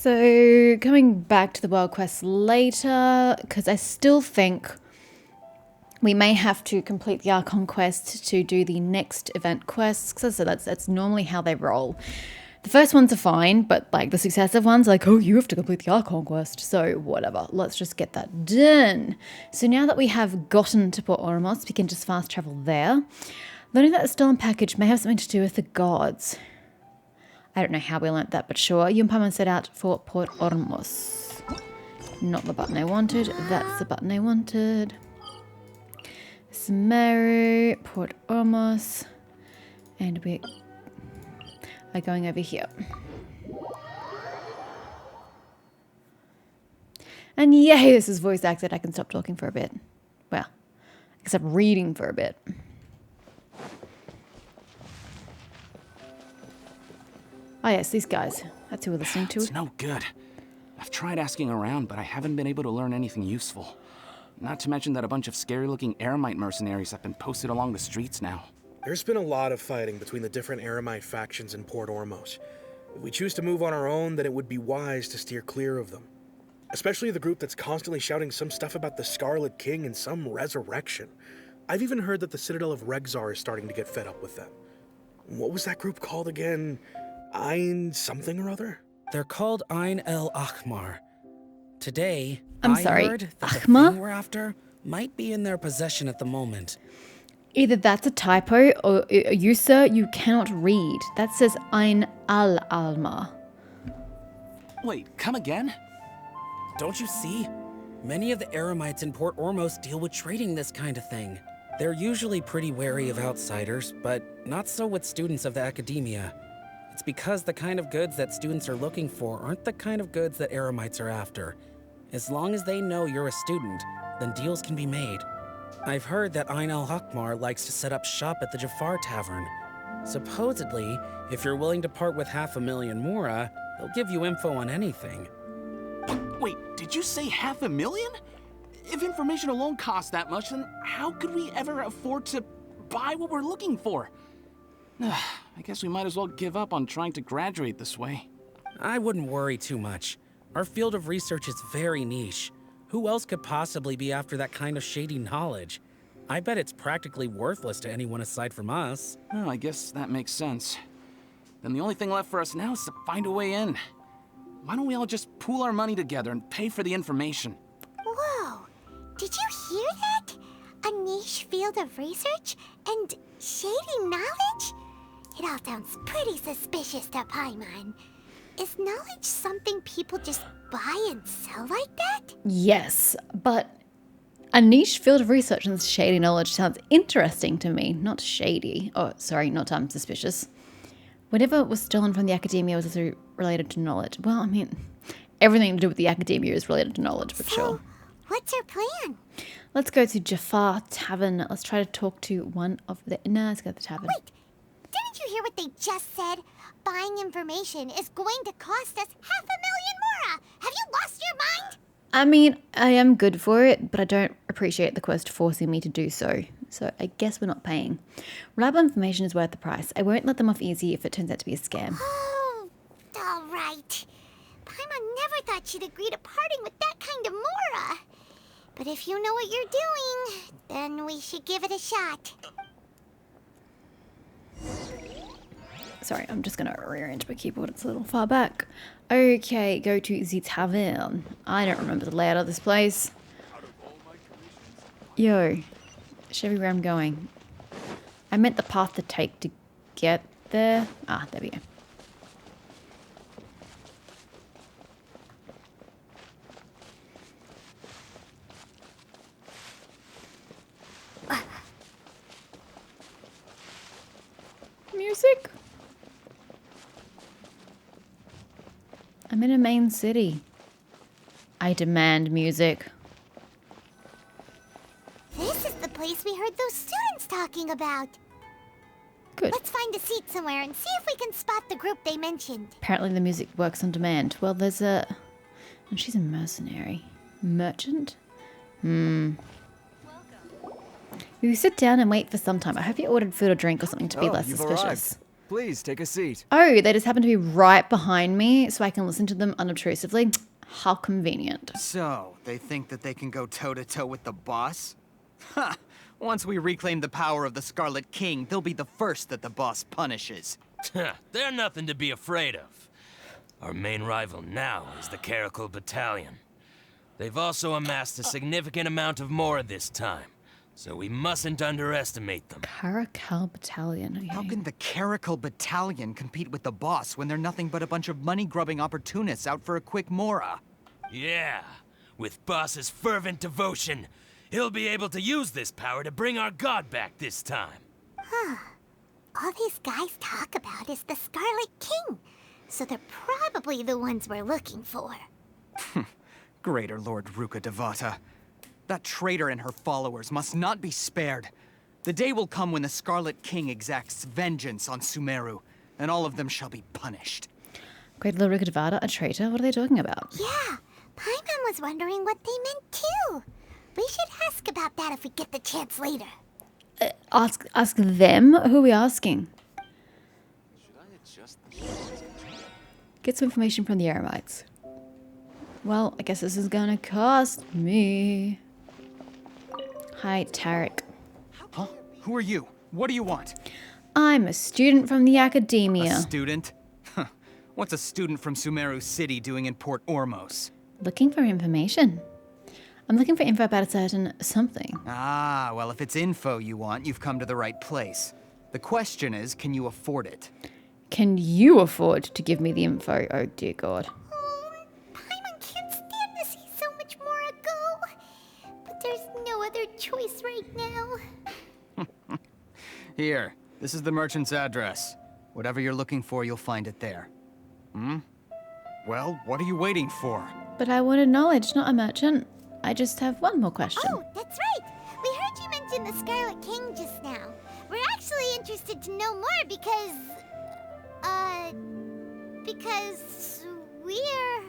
So, coming back to the world quest later, because I still think we may have to complete the Archon quest to do the next event quests, because that's normally how they roll. The first ones are fine, but like the successive ones, like, oh, you have to complete the Archon quest. So whatever, let's just get that done. So now that we have gotten to Port Ormos, we can just fast travel there. Learning that the stolen package may have something to do with the gods. I don't know how we learnt that, but sure. You and Paimon set out for Port Ormos. Not the button I wanted. That's the button I wanted. Sumeru, Port Ormos. And we are going over here. And yay, this is voice acted. I can stop talking for a bit. Well, except reading for a bit. Oh yes, these guys. That's who we're listening to. It's no good. I've tried asking around, but I haven't been able to learn anything useful. Not to mention that a bunch of scary-looking Eremite mercenaries have been posted along the streets now. There's been a lot of fighting between the different Eremite factions in Port Ormos. If we choose to move on our own, then it would be wise to steer clear of them. Especially the group that's constantly shouting some stuff about the Scarlet King and some resurrection. I've even heard that the Citadel of Regzar is starting to get fed up with them. What was that group called again? Ein something or other? They're called Ein El Akhmar. Today, I'm I sorry, heard that the Akhmar? thing we're after might be in their possession at the moment. Either that's a typo, or you, sir, you cannot read. That says Ein al-Alma. Wait, come again? Don't you see? Many of the Eremites in Port Ormos deal with trading this kind of thing. They're usually pretty wary of outsiders, but not so with students of the academia. It's because the kind of goods that students are looking for aren't the kind of goods that Eremites are after. As long as they know you're a student, then deals can be made. I've heard that Ein al-Hakmar likes to set up shop at the Jafar Tavern. Supposedly, if you're willing to part with 500,000 Mora, he'll give you info on anything. Wait, did you say 500,000? If information alone costs that much, then how could we ever afford to buy what we're looking for? I guess we might as well give up on trying to graduate this way. I wouldn't worry too much. Our field of research is very niche. Who else could possibly be after that kind of shady knowledge? I bet it's practically worthless to anyone aside from us. Oh, I guess that makes sense. Then the only thing left for us now is to find a way in. Why don't we all just pool our money together and pay for the information? Whoa! Did you hear that? A niche field of research and shady knowledge? It all sounds pretty suspicious to Paimon. Is knowledge something people just buy and sell like that? Yes, but a niche field of research and shady knowledge sounds interesting to me, not shady. Oh, sorry, not suspicious. Whatever was stolen from the academia was also related to knowledge. Well, I mean, everything to do with the academia is related to knowledge, but sure. What's our plan? Let's go to Jafar Tavern. Let's try to talk to one of the... No, let's go to the tavern. Wait, didn't you hear what they just said? Buying information is going to cost us 500,000 Mora! Have you lost your mind? I mean, I am good for it, but I don't appreciate the quest forcing me to do so. So I guess we're not paying. Reliable information is worth the price. I won't let them off easy if it turns out to be a scam. Oh, all right. Paimon never thought she'd agree to parting with that kind of Mora. But if you know what you're doing, then we should give it a shot. Sorry, I'm just going to rearrange my keyboard. It's a little far back. Okay, go to the tavern. I don't remember the layout of this place. Yo, show me where I'm going. I meant the path to take to get there. Ah, there we go. Music? I'm in a main city. I demand music. This is the place we heard those students talking about. Good. Let's find a seat somewhere and see if we can spot the group they mentioned. Apparently the music works on demand. Well, there's a... And she's a mercenary. Merchant? You sit down and wait for some time. I hope you ordered food or drink or something to be less you've suspicious. Please, take a seat. Oh, they just happen to be right behind me so I can listen to them unobtrusively. How convenient. So, they think that they can go toe-to-toe with the boss? Ha! Once we reclaim the power of the Scarlet King, they'll be the first that the boss punishes. They're nothing to be afraid of. Our main rival now is the Caracal Battalion. They've also amassed a significant amount of more this time, so we mustn't underestimate them. Caracal Battalion. Okay. How can the Caracal Battalion compete with the boss when they're nothing but a bunch of money-grubbing opportunists out for a quick mora? Yeah, with Boss's fervent devotion, he'll be able to use this power to bring our god back this time. All these guys talk about is the Scarlet King, so they're probably the ones we're looking for. Greater Lord Ruka Devata. That traitor and her followers must not be spared. The day will come when the Scarlet King exacts vengeance on Sumeru, and all of them shall be punished. Great Lord Rukadevada, a traitor? What are they talking about? Yeah, Paimon was wondering what they meant too. We should ask about that if we get the chance later. Ask them? Who are we asking? Get some information from the Eremites. Well, I guess this is gonna cost me. Hi, Tarek. Huh? Who are you? What do you want? I'm a student from the A academia. student? Huh. What's a student from Sumeru City doing in Port Ormos? Looking for information. I'm looking for info about a certain something. Ah, well, if it's info you want, you've come to the right place. The question is, can you afford it? Can you afford to give me the info? Oh dear God. Oh, Paimon can't stand to see so much more go. But there's no other choice right now. Here, this is the merchant's address. Whatever you're looking for, you'll find it there. Well, what are you waiting for? But I wanted knowledge, not a merchant. I just have one more question. Oh, that's right. We heard you mention the Scarlet King just now. We're actually interested to know more because we're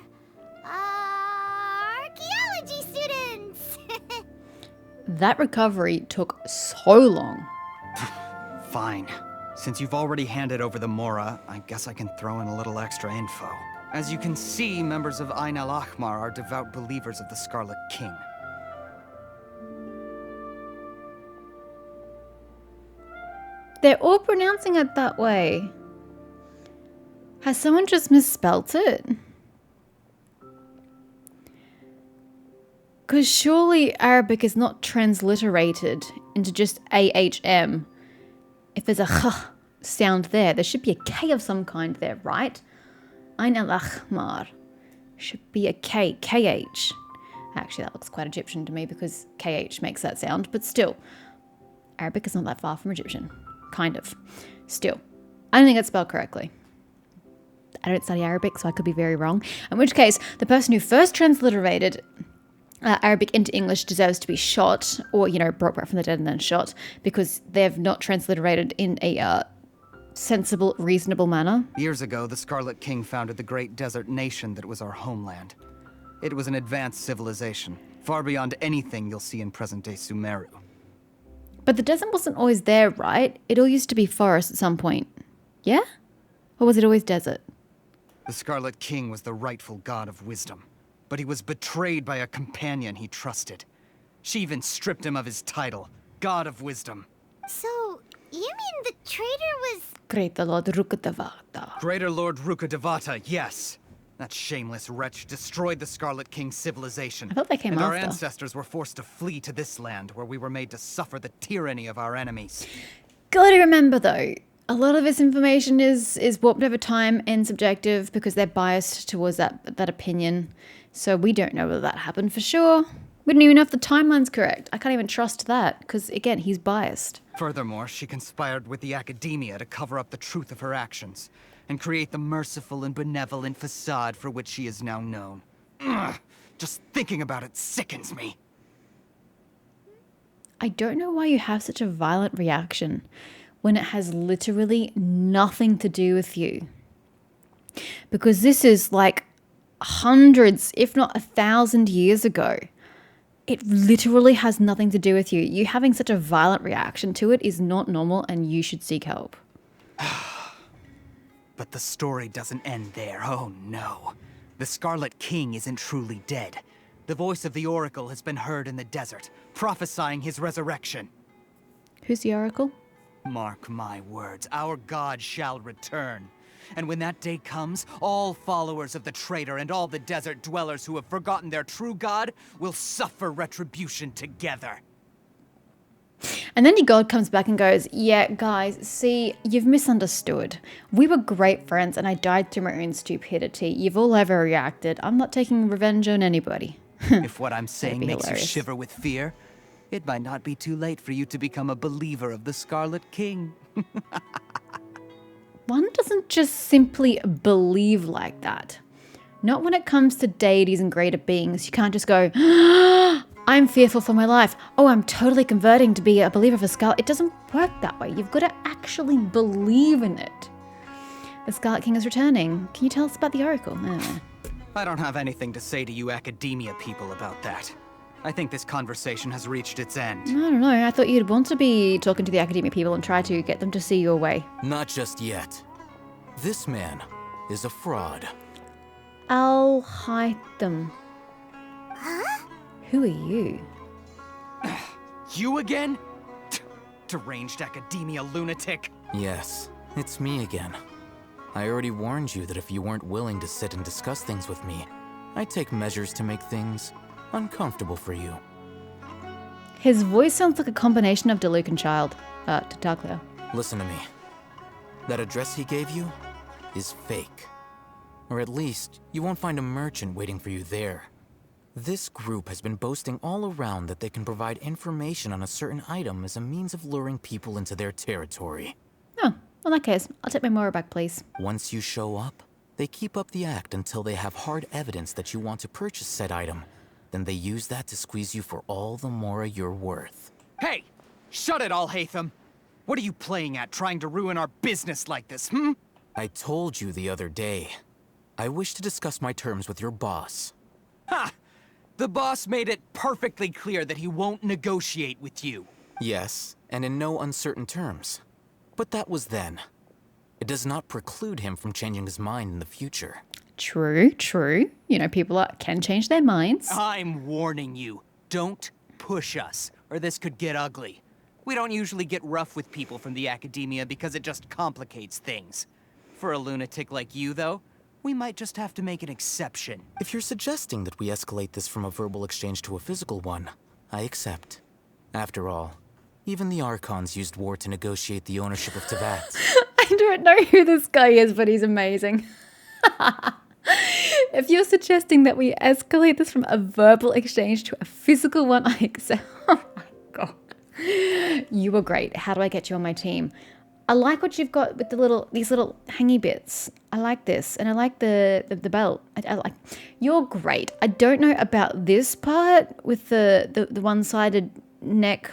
archaeology students. That recovery took so long. Fine. Since you've already handed over the Mora, I guess I can throw in a little extra info. As you can see, members of Ain al-Ahmar are devout believers of the Scarlet King. They're all pronouncing it that way. Has someone just misspelt it? Because surely Arabic is not transliterated into just AHM. If there's a H sound there should be a K of some kind there, right? Ain al-Ahmar. Should be a K, KH. Actually, that looks quite Egyptian to me because KH makes that sound, but still. Arabic is not that far from Egyptian. Kind of. Still. I don't think it's spelled correctly. I don't study Arabic, so I could be very wrong. In which case, the person who first transliterated Arabic into English deserves to be shot, or, brought back from the dead and then shot, because they've not transliterated in a sensible, reasonable manner. Years ago, the Scarlet King founded the great desert nation that was our homeland. It was an advanced civilization, far beyond anything you'll see in present-day Sumeru. But the desert wasn't always there, right? It all used to be forest at some point. Yeah? Or was it always desert? The Scarlet King was the rightful god of wisdom, but he was betrayed by a companion he trusted. She even stripped him of his title, God of Wisdom. So, you mean the traitor was... Great Lord Rukadevada. Greater Lord Ruka Devata, yes. That shameless wretch destroyed the Scarlet King's civilization. I thought they came and our after. ancestors were forced to flee to this land where we were made to suffer the tyranny of our enemies. Gotta remember though, a lot of this information is warped over time and subjective because they're biased towards that opinion. So we don't know whether that happened for sure. We don't even know if the timeline's correct. I can't even trust that because, again, he's biased. Furthermore, she conspired with the academia to cover up the truth of her actions and create the merciful and benevolent facade for which she is now known. Ugh, just thinking about it sickens me. I don't know why you have such a violent reaction when it has literally nothing to do with you. Because this is like hundreds, if not 1,000 years ago. It literally has nothing to do with you. You having such a violent reaction to it is not normal and you should seek help. But the story doesn't end there, oh no. The Scarlet King isn't truly dead. The voice of the Oracle has been heard in the desert, prophesying his resurrection. Who's the Oracle? Mark my words, our god shall return. And when that day comes, all followers of the traitor and all the desert dwellers who have forgotten their true god will suffer retribution together. And then your god comes back and goes, yeah, guys, see, you've misunderstood. We were great friends and I died through my own stupidity. You've all overreacted. I'm not taking revenge on anybody. If what I'm saying be makes hilarious. you shiver with fear, it might not be too late for you to become a believer of the Scarlet King. One doesn't just simply believe like that. Not when it comes to deities and greater beings. You can't just go, I'm fearful for my life. Oh, I'm totally converting to be a believer of a Scarlet. It doesn't work that way. You've got to actually believe in it. The Scarlet King is returning. Can you tell us about the Oracle? I don't have anything to say to you academia people about that. I think this conversation has reached its end. I don't know. I thought you'd want to be talking to the academia people and try to get them to see your way. Not just yet. This man is a fraud. I'll hide them. Huh? Who are you? You again? Deranged academia lunatic. Yes, it's me again. I already warned you that if you weren't willing to sit and discuss things with me, I'd take measures to make things uncomfortable for you. His voice sounds like a combination of Diluc and Child. Tarkleer. Listen to me. That address he gave you is fake. Or at least, you won't find a merchant waiting for you there. This group has been boasting all around that they can provide information on a certain item as a means of luring people into their territory. Oh, well, in that case, I'll take my Mora back, please. Once you show up, they keep up the act until they have hard evidence that you want to purchase said item. Then they use that to squeeze you for all the Mora you're worth. Hey! Shut it all, Hatham! What are you playing at, trying to ruin our business like this, hmm? I told you the other day. I wish to discuss my terms with your boss. Ha! The boss made it perfectly clear that he won't negotiate with you. Yes, and in no uncertain terms. But that was then. It does not preclude him from changing his mind in the future. True, true. You know, people can change their minds. I'm warning you. Don't push us, or this could get ugly. We don't usually get rough with people from the academia because it just complicates things. For a lunatic like you, though, we might just have to make an exception. If you're suggesting that we escalate this from a verbal exchange to a physical one, I accept. After all, even the Archons used war to negotiate the ownership of Teyvat. I don't know who this guy is, but he's amazing. If you're suggesting that we escalate this from a verbal exchange to a physical one, I accept. Oh my god. You were great. How do I get you on my team? I like what you've got with these little hangy bits. I like this, and I like the belt. I like. You're great. I don't know about this part with the one-sided neck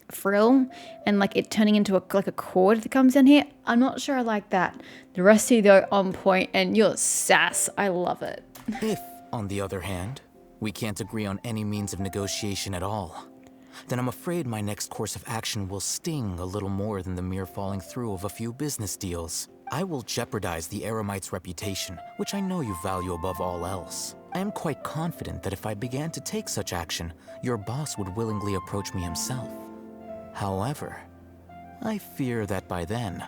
frill and like it turning into a cord that comes down here. I'm not sure I like that. The rest of you are on point, and you're sass. I love it. If, on the other hand, we can't agree on any means of negotiation at all, then I'm afraid my next course of action will sting a little more than the mere falling through of a few business deals. I will jeopardize the Eremite's reputation, which I know you value above all else. I am quite confident that if I began to take such action, your boss would willingly approach me himself. However, I fear that by then,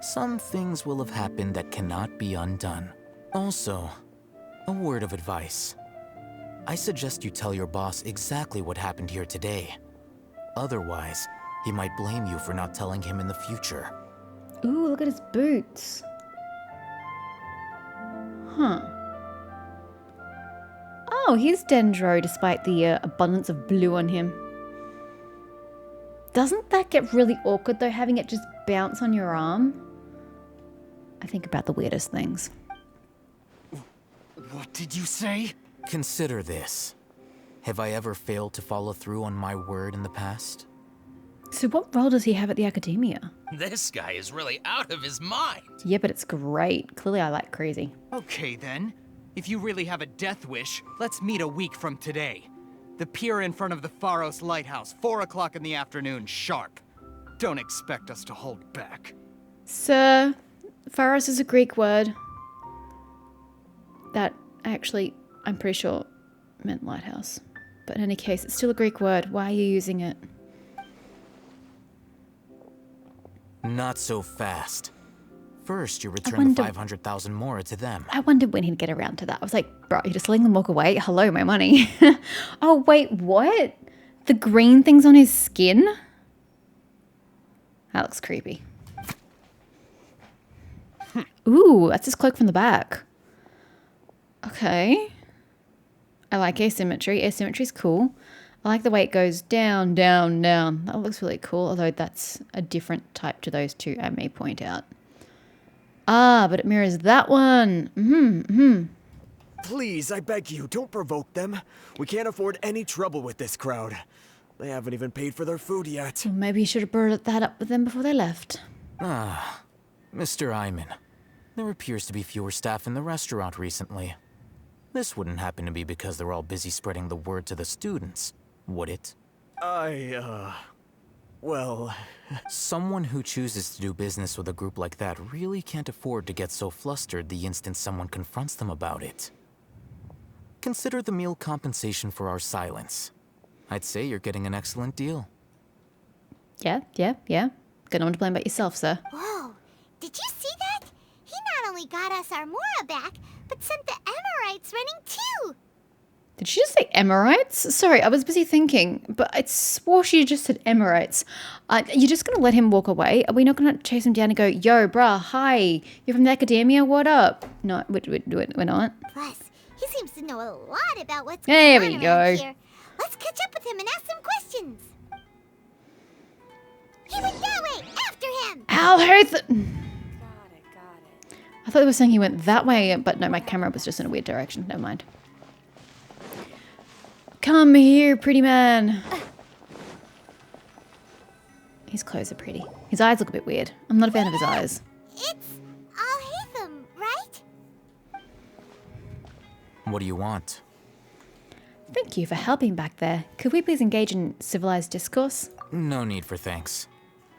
some things will have happened that cannot be undone. Also, a word of advice. I suggest you tell your boss exactly what happened here today. Otherwise, he might blame you for not telling him in the future. Ooh, look at his boots. Huh. Oh, he's Dendro despite the abundance of blue on him. Doesn't that get really awkward though, having it just bounce on your arm? I think about the weirdest things. What did you say? Consider this. Have I ever failed to follow through on my word in the past? So what role does he have at the academia? This guy is really out of his mind. Yeah, but it's great. Clearly I like crazy. Okay then. If you really have a death wish, let's meet a week from today. The pier in front of the Pharos Lighthouse, 4 o'clock in the afternoon, sharp. Don't expect us to hold back. Sir, Pharos is a Greek word. That actually, I'm pretty sure, meant lighthouse. But in any case, it's still a Greek word. Why are you using it? Not so fast. First, you return wonder- the 500,000 mora to them. I wondered when he'd get around to that. I was like, bro, you're just letting them walk away? Hello, my money. Oh, wait, what? The green thing's on his skin? That looks creepy. Ooh, that's his cloak from the back. Okay. I like asymmetry. Asymmetry's cool. I like the way it goes down, down, down. That looks really cool, although that's a different type to those two, I may point out. Ah, but it mirrors that one. Please, I beg you, don't provoke them. We can't afford any trouble with this crowd. They haven't even paid for their food yet. Well, maybe you should have brought that up with them before they left. Mr. Iman, there appears to be fewer staff in the restaurant recently. This wouldn't happen to be because they're all busy spreading the word to the students, would it? Well... Someone who chooses to do business with a group like that really can't afford to get so flustered the instant someone confronts them about it. Consider the meal compensation for our silence. I'd say you're getting an excellent deal. Yeah. Got no one to blame but yourself, sir. Whoa, did you see that? He not only got us our Mora back, but sent the Emirites running too. Did she just say Emirites? Sorry, I was busy thinking, but I swore she just said Emirites. You're just going to let him walk away? Are we not going to chase him down and go, yo, bruh, hi, you're from the academia, what up? No, we're not. Plus, he seems to know a lot about what's There going we on go. around here. Let's catch up with him and ask some questions. He went that way, after him! Al Got it. I thought they were saying he went that way, but no, my camera was just in a weird direction. Never mind. Come here, pretty man. His clothes are pretty. His eyes look a bit weird. I'm not a fan of his eyes. It's Al-Haytham, right? What do you want? Thank you for helping back there. Could we please engage in civilized discourse? No need for thanks.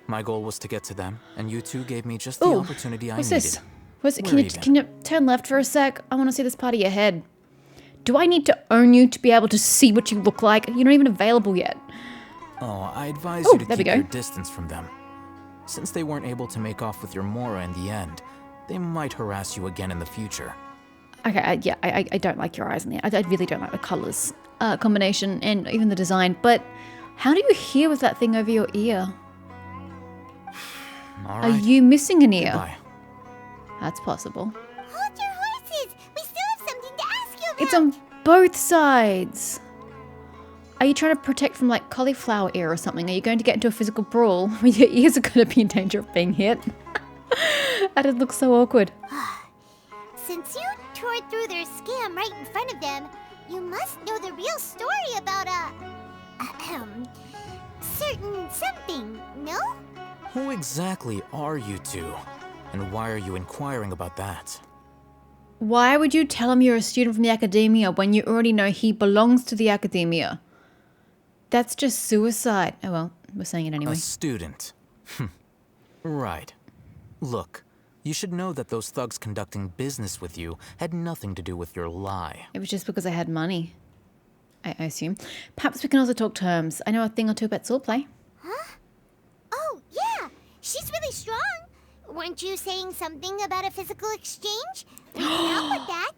My goal was to get to them, and you two gave me just the Ooh, opportunity I what's needed. this? What's it? We're even. Can you turn left for a sec? I want to see this part of your head. Do I need to own you to be able to see what you look like? You're not even available yet. Oh, I advise Ooh, you to there we keep go. your distance from them. Since they weren't able to make off with your Mora in the end, they might harass you again in the future. Okay, I don't like your eyes in the I really don't like the colors combination and even the design. But how do you hear with that thing over your ear? All Are right. you missing an ear? Goodbye. That's possible. Hold your horses! We still have something to ask you about! It's on both sides. Are you trying to protect from like cauliflower ear or something? Are you going to get into a physical brawl? Your ears are going to be in danger of being hit. That'd look so awkward. Since you tore through their scam right in front of them, you must know the real story about certain something, no? Who exactly are you two? And why are you inquiring about that? Why would you tell him you're a student from the academia when you already know he belongs to the academia? That's just suicide. Oh well, we're saying it anyway. A student. Right. Look, you should know that those thugs conducting business with you had nothing to do with your lie. It was just because I had money, I assume. Perhaps we can also talk terms. I know a thing or two about swordplay. Huh? Oh, yeah! She's really strong! Weren't you saying something about a physical exchange? We can help with that.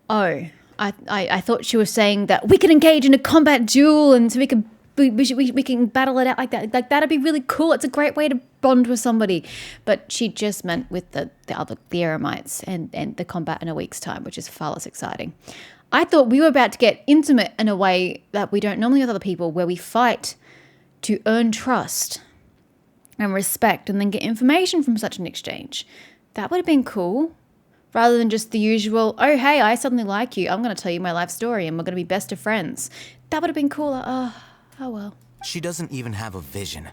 Oh, I thought she was saying that we can engage in a combat duel and so we can battle it out like that. Like that'd be really cool. It's a great way to bond with somebody. But she just meant with the Eremites and the combat in a week's time, which is far less exciting. I thought we were about to get intimate in a way that we don't normally with other people, where we fight to earn trust and respect and then get information from such an exchange. That would have been cool. Rather than just the usual, oh, hey, I suddenly like you. I'm going to tell you my life story and we're going to be best of friends. That would have been cooler. Oh well. She doesn't even have a vision.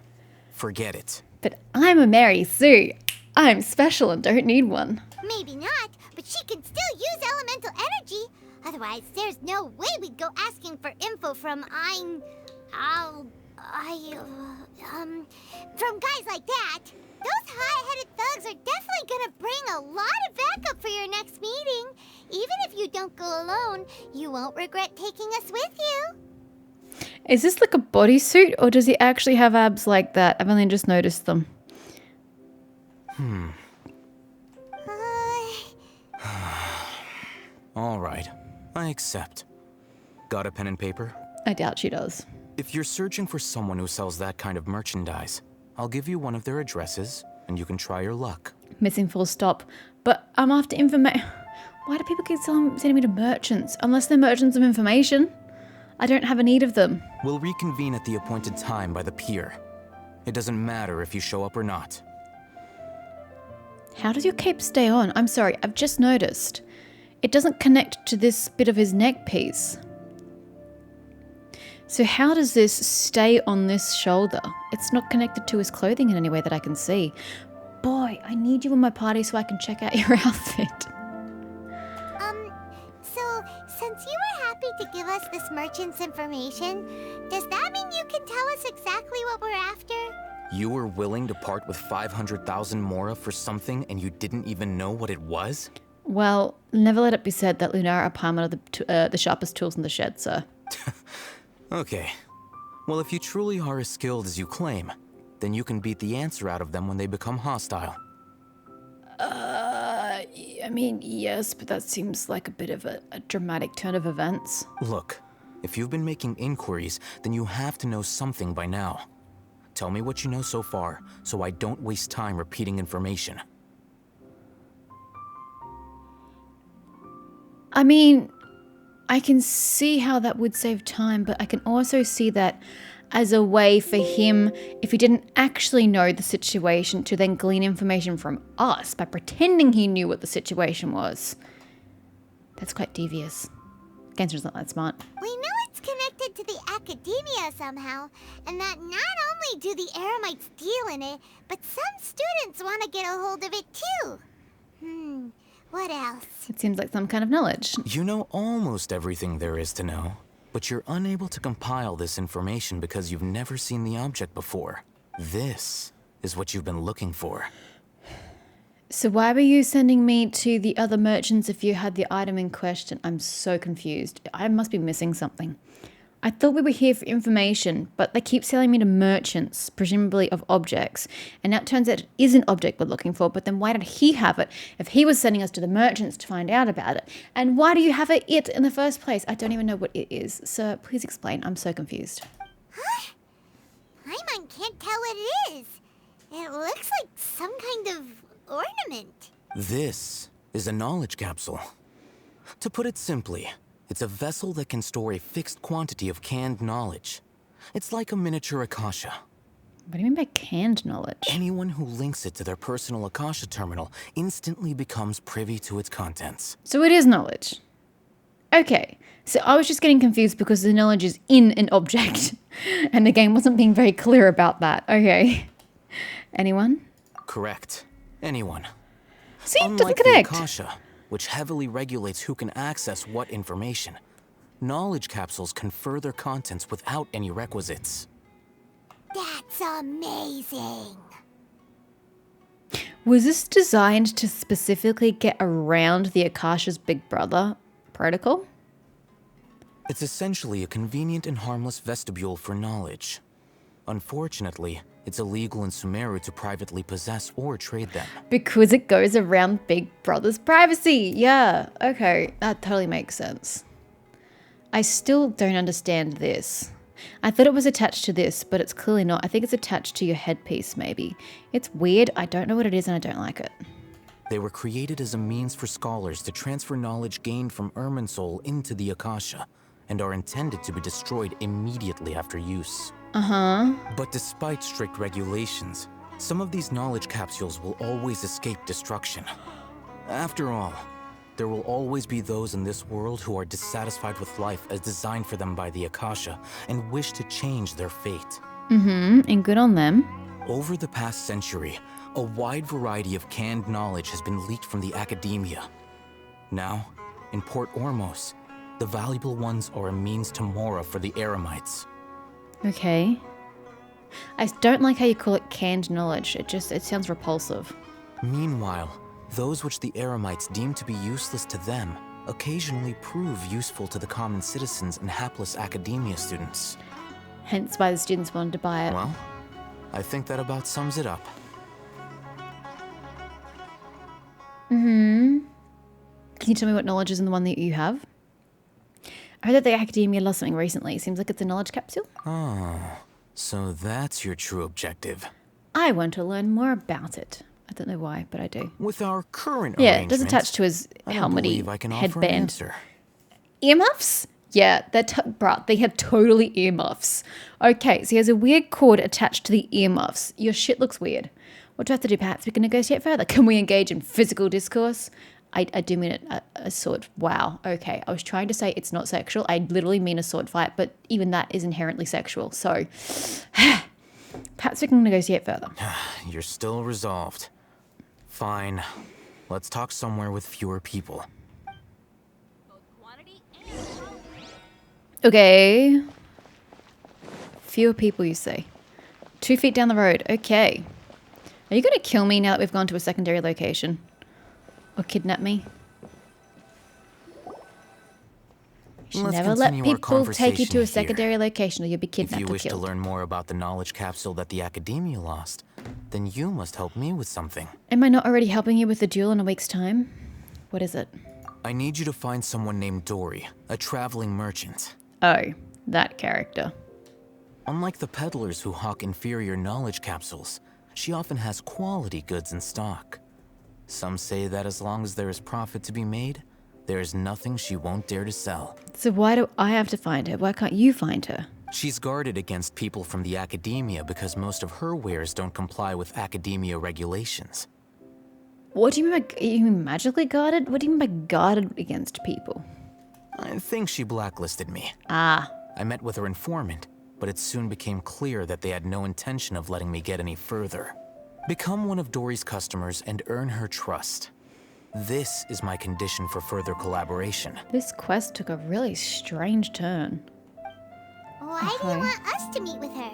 Forget it. But I'm a Mary Sue. I'm special and don't need one. Maybe not, but she can still use elemental energy. Otherwise, there's no way we'd go asking for info from from guys like that. Those hot-headed thugs are definitely gonna bring a lot of backup for your next meeting. Even if you don't go alone, you won't regret taking us with you. Is this like a bodysuit, or does he actually have abs like that? I've only just noticed them. All right, I accept. Got a pen and paper? I doubt she does. If you're searching for someone who sells that kind of merchandise, I'll give you one of their addresses, and you can try your luck. Missing full stop. But I'm after information. Why do people keep sending me to merchants? Unless they're merchants of information. I don't have a need of them. We'll reconvene at the appointed time by the pier. It doesn't matter if you show up or not. How does your cape stay on? I'm sorry, I've just noticed. It doesn't connect to this bit of his neck piece. So how does this stay on this shoulder? It's not connected to his clothing in any way that I can see. Boy, I need you in my party so I can check out your outfit. So, since you were happy to give us this merchant's information, does that mean you can tell us exactly what we're after? You were willing to part with 500,000 mora for something and you didn't even know what it was? Well, never let it be said that Lunara are Palmer are the sharpest tools in the shed, sir. Okay. Well, if you truly are as skilled as you claim, then you can beat the answer out of them when they become hostile. I mean, yes, but that seems like a bit of a dramatic turn of events. Look, if you've been making inquiries, then you have to know something by now. Tell me what you know so far, so I don't waste time repeating information. I mean, I can see how that would save time, but I can also see that as a way for him, if he didn't actually know the situation, to then glean information from us by pretending he knew what the situation was. That's quite devious. Genshin's not that smart. We know it's connected to the academia somehow, and that not only do the Eremites deal in it, but some students want to get a hold of it too. What else? It seems like some kind of knowledge. You know almost everything there is to know, but you're unable to compile this information because you've never seen the object before. This is what you've been looking for. So why were you sending me to the other merchants if you had the item in question? I'm so confused. I must be missing something. I thought we were here for information, but they keep selling me to merchants, presumably of objects. And now it turns out it is an object we're looking for, but then why did he have it if he was sending us to the merchants to find out about it? And why do you have it in the first place? I don't even know what it is. Sir, please explain. I'm so confused. Huh? Paimon can't tell what it is. It looks like some kind of ornament. This is a knowledge capsule. To put it simply, it's a vessel that can store a fixed quantity of canned knowledge. It's like a miniature Akasha. What do you mean by canned knowledge? Anyone who links it to their personal Akasha terminal instantly becomes privy to its contents. So it is knowledge. Okay, so I was just getting confused because the knowledge is in an object. And the game wasn't being very clear about that. Okay. Anyone? Correct. Anyone. See, it doesn't Unlike the connect. Akasha, which heavily regulates who can access what information, knowledge capsules confer their contents without any requisites. That's amazing. Was this designed to specifically get around the Akasha's big brother protocol? It's essentially a convenient and harmless vestibule for knowledge. Unfortunately, it's illegal in Sumeru to privately possess or trade them. Because it goes around Big Brother's privacy. Yeah, okay, that totally makes sense. I still don't understand this. I thought it was attached to this, but it's clearly not. I think it's attached to your headpiece, maybe. It's weird. I don't know what it is and I don't like it. They were created as a means for scholars to transfer knowledge gained from Irminsul into the Akasha, and are intended to be destroyed immediately after use. But despite strict regulations, some of these knowledge capsules will always escape destruction. After all, there will always be those in this world who are dissatisfied with life as designed for them by the Akasha and wish to change their fate. And good on them. Over the past century, a wide variety of canned knowledge has been leaked from the academia. Now, in Port Ormos, the valuable ones are a means to Mora for the Eremites. Okay. I don't like how you call it canned knowledge. It sounds repulsive. Meanwhile, those which the Eremites deem to be useless to them occasionally prove useful to the common citizens and hapless academia students. Hence why the students wanted to buy it. Well, I think that about sums it up. Can you tell me what knowledge is in the one that you have? I heard that the academia lost something recently. It seems like it's a knowledge capsule. Oh, so that's your true objective. I want to learn more about it. I don't know why, but I do. With our current Yeah, it does arrangement, attach to his I don't helmety believe I can offer an headband. answer. Earmuffs? Yeah, bruh, they have totally earmuffs. Okay, so he has a weird cord attached to the earmuffs. Your shit looks weird. What do I have to do? Perhaps we can negotiate further. Can we engage in physical discourse? I do mean a sword. Wow. Okay. I was trying to say it's not sexual. I literally mean a sword fight, but even that is inherently sexual. So perhaps we can negotiate further. You're still resolved. Fine. Let's talk somewhere with fewer people. Okay. Fewer people, you say. 2 feet down the road. Okay. Are you going to kill me now that we've gone to a secondary location? Or kidnap me? You should Let's never let continue our people take you to a conversation secondary here. location or you'll be If kidnapped you or wish to killed. learn more about the knowledge capsule that the Academia lost, then you must help me with something. Am I not already helping you with the duel in a week's time? What is it? I need you to find someone named Dory, a traveling merchant. Oh, that character. Unlike the peddlers who hawk inferior knowledge capsules, she often has quality goods in stock. Some say that as long as there is profit to be made, there is nothing she won't dare to sell. So why do I have to find her? Why can't you find her? She's guarded against people from the Academia because most of her wares don't comply with Academia regulations. What do you mean by, you mean magically guarded? What do you mean by guarded against people? I think she blacklisted me. Ah, I met with her informant, but it soon became clear that they had no intention of letting me get any further. Become one of Dory's customers and earn her trust. This is my condition for further collaboration. this quest took a really strange turn. Why do you Okay. want us to meet with her?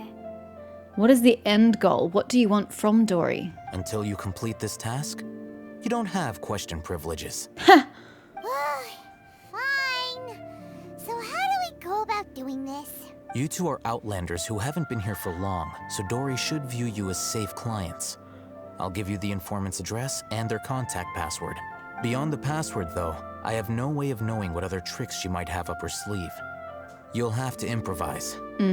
What is the end goal? What do you want from Dory? Until you complete this task, you don't have question privileges. Fine. So how do we go about doing this? You two are outlanders who haven't been here for long, so Dory should view you as safe clients. I'll give you the informant's address and their contact password. Beyond the password, though, I have no way of knowing what other tricks she might have up her sleeve. You'll have to improvise. This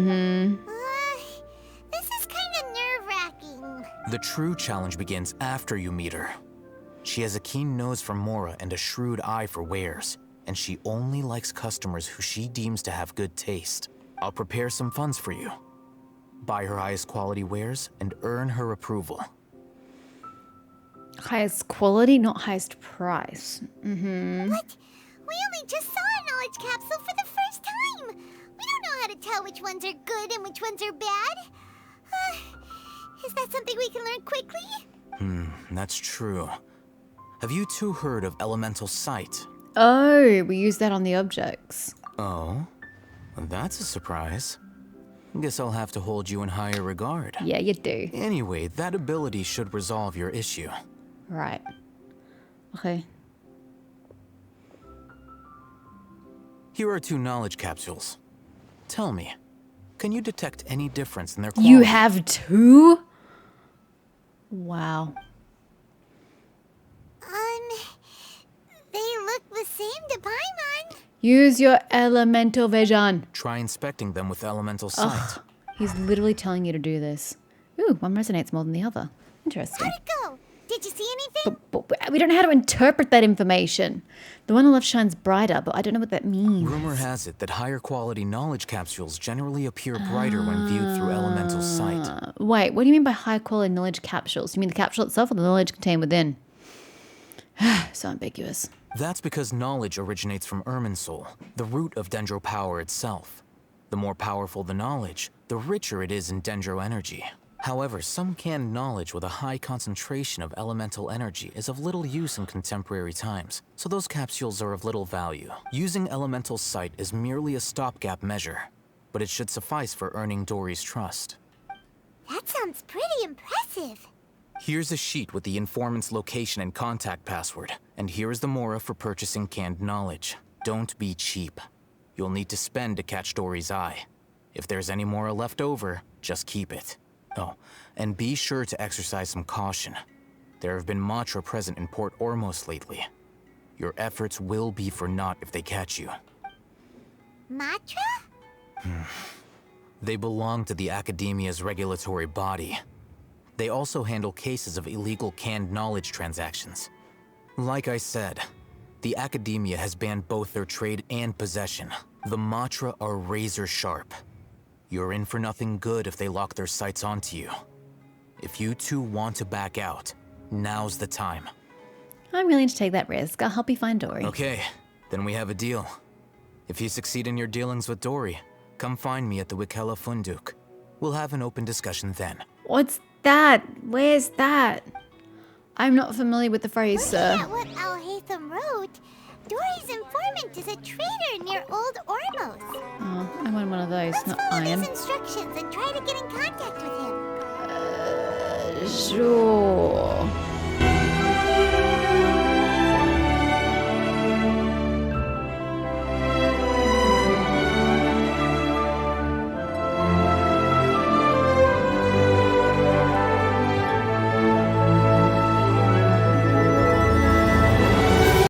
is kind of nerve-wracking. The true challenge begins after you meet her. She has a keen nose for Mora and a shrewd eye for wares, and she only likes customers who she deems to have good taste. I'll prepare some funds for you. Buy her highest quality wares and earn her approval. Highest quality, not highest price. But we only just saw a knowledge capsule for the first time. We don't know how to tell which ones are good and which ones are bad. Is that something we can learn quickly? That's true. Have you two heard of elemental sight? Oh, we use that on the objects. Oh? Well, that's a surprise. Guess I'll have to hold you in higher regard. Yeah, you do. Anyway, that ability should resolve your issue. Right. Okay. Here are 2 knowledge capsules. Tell me, can you detect any difference in their quality? You have 2? Wow. They look the same to Paimon. Use your elemental vision. Try inspecting them with elemental sight. He's literally telling you to do this. Ooh, one resonates more than the other. Interesting. How'd it go? Did you see anything? But we don't know how to interpret that information. The one on the left shines brighter, but I don't know what that means. Rumor has it that higher quality knowledge capsules generally appear brighter when viewed through elemental sight. Wait, what do you mean by high quality knowledge capsules? You mean the capsule itself or the knowledge contained within? So ambiguous. That's because knowledge originates from Irminsul, the root of Dendro power itself. The more powerful the knowledge, the richer it is in Dendro energy. However, some canned knowledge with a high concentration of elemental energy is of little use in contemporary times, so those capsules are of little value. Using elemental sight is merely a stopgap measure, but it should suffice for earning Dory's trust. That sounds pretty impressive. Here's a sheet with the informant's location and contact password. And here is the mora for purchasing canned knowledge. Don't be cheap. You'll need to spend to catch Dory's eye. If there's any mora left over, just keep it. Oh, and be sure to exercise some caution. There have been Matra present in Port Ormos lately. Your efforts will be for naught if they catch you. Matra? They belong to the Academia's regulatory body. They also handle cases of illegal canned knowledge transactions. Like I said, the Academia has banned both their trade and possession. The Matra are razor sharp. You're in for nothing good if they lock their sights onto you. If you two want to back out, now's the time. I'm willing to take that risk. I'll help you find Dory. Okay, then we have a deal. If you succeed in your dealings with Dory, come find me at the Wikela Funduk. We'll have an open discussion then. What's that? Where's that? I'm not familiar with the phrase, sir. Looking at what Al-Haytham wrote, Dory's informant is a traitor near Old Ormos. Oh, I want one of those, Let's not follow iron. his instructions and try to get in contact with him. Sure.